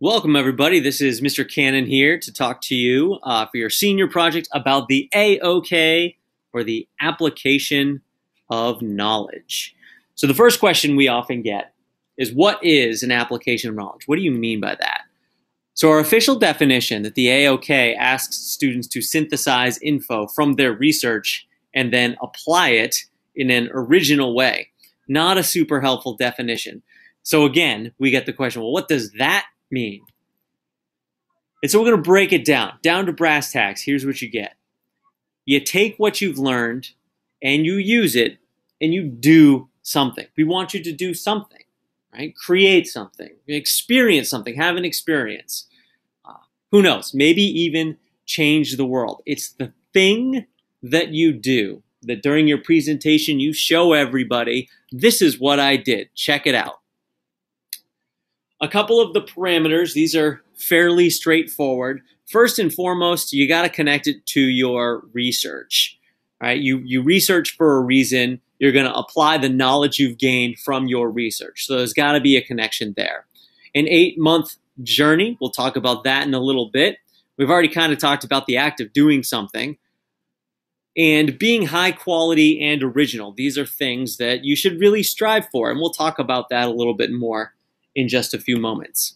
Welcome, everybody. This is Mr. Cannon here to talk to you for your senior project about the AOK, or the application of knowledge. So the first question we often get is, what is an application of knowledge? What do you mean by that? So our official definition that the AOK asks students to synthesize info from their research and then apply it in an original way. Not a super helpful definition. So again, we get the question, well, what does that mean? And so we're going to break it down to brass tacks. Here's what you get. You take what you've learned and you use it and you do something. We want you to do something, right? Create something, experience something, have an experience. Who knows? Maybe even change the world. It's the thing that you do, that during your presentation you show everybody, this is what I did. Check it out. A couple of the parameters, these are fairly straightforward. First and foremost, you got to connect it to your research. Right? You research for a reason. You're going to apply the knowledge you've gained from your research. So there's got to be a connection there. An 8-month journey, we'll talk about that in a little bit. We've already kind of talked about the act of doing something. And being high quality and original, these are things that you should really strive for. And we'll talk about that a little bit more in just a few moments.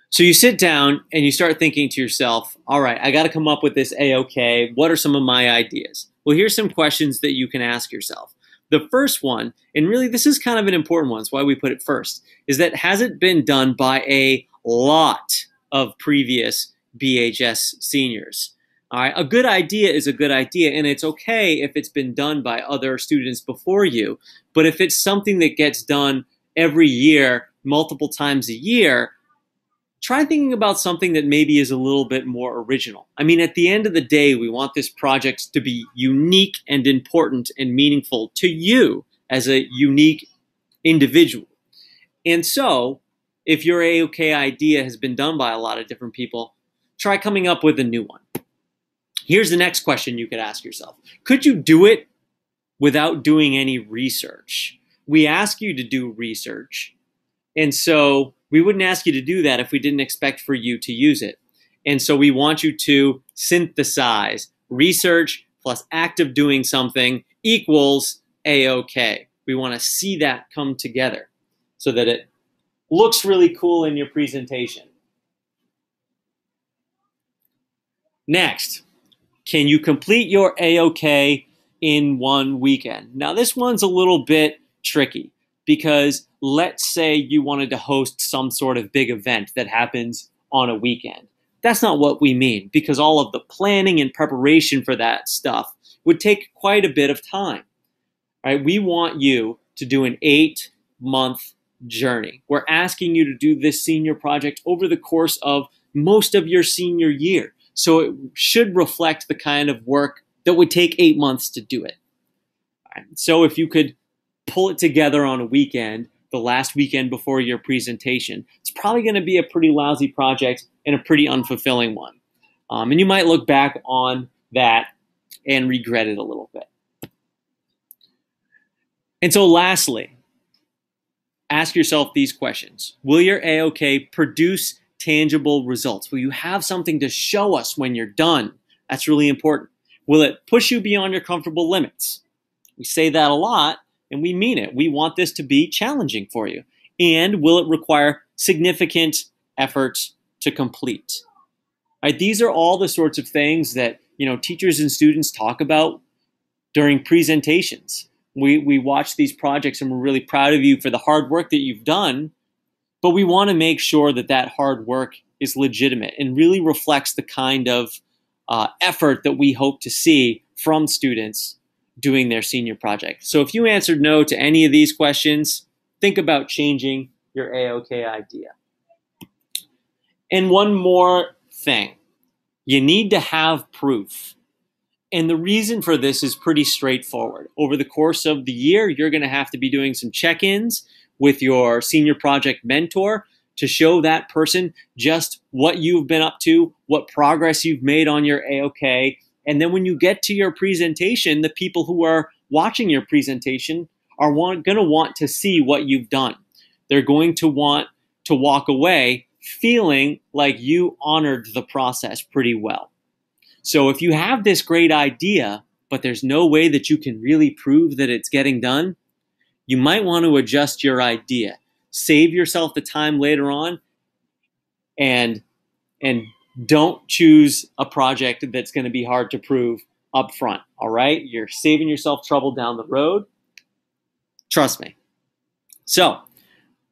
So you sit down and you start thinking to yourself, all right, I got to come up with this AOK. What are some of my ideas? Well, here's some questions that you can ask yourself. The first one, and really this is kind of an important one, that's why we put it first, is that has it been done by a lot of previous BHS seniors? All right, a good idea is a good idea, and it's okay if it's been done by other students before you, but if it's something that gets done every year, multiple times a year, try thinking about something that maybe is a little bit more original. I mean, at the end of the day, we want this project to be unique and important and meaningful to you as a unique individual. And so, if your AOK idea has been done by a lot of different people, try coming up with a new one. Here's the next question you could ask yourself. Could you do it without doing any research? We ask you to do research, and so we wouldn't ask you to do that if we didn't expect for you to use it. And so we want you to synthesize research plus act of doing something equals AOK. We want to see that come together so that it looks really cool in your presentation. Next, can you complete your AOK in one weekend? Now this one's a little bit tricky because let's say you wanted to host some sort of big event that happens on a weekend. That's not what we mean, because all of the planning and preparation for that stuff would take quite a bit of time. Right? We want you to do an 8-month journey. We're asking you to do this senior project over the course of most of your senior year. So it should reflect the kind of work that would take 8 months to do it. All right? So if you could pull it together on a weekend, the last weekend before your presentation, it's probably going to be a pretty lousy project and a pretty unfulfilling one. And you might look back on that and regret it a little bit. And so lastly, ask yourself these questions. Will your AOK produce tangible results? Will you have something to show us when you're done? That's really important. Will it push you beyond your comfortable limits? We say that a lot, and we mean it. We want this to be challenging for you. And will it require significant effort to complete? Right, these are all the sorts of things that teachers and students talk about during presentations. We watch these projects and we're really proud of you for the hard work that you've done, but we want to make sure that that hard work is legitimate and really reflects the kind of effort that we hope to see from students doing their senior project. So if you answered no to any of these questions, think about changing your AOK idea. And one more thing, you need to have proof. And the reason for this is pretty straightforward. Over the course of the year, you're going to have to be doing some check-ins with your senior project mentor to show that person just what you've been up to, what progress you've made on your AOK. And then when you get to your presentation, the people who are watching your presentation are going to want to see what you've done. They're going to want to walk away feeling like you honored the process pretty well. So if you have this great idea, but there's no way that you can really prove that it's getting done, you might want to adjust your idea. Save yourself the time later on and don't choose a project that's going to be hard to prove up front, all right? You're saving yourself trouble down the road. Trust me. So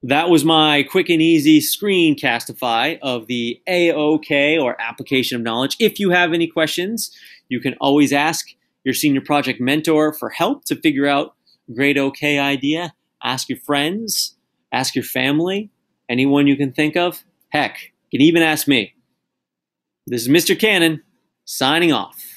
that was my quick and easy screencastify of the AOK, or application of knowledge. If you have any questions, you can always ask your senior project mentor for help to figure out a great OK idea. Ask your friends, ask your family, anyone you can think of. Heck, you can even ask me. This is Mr. Cannon, signing off.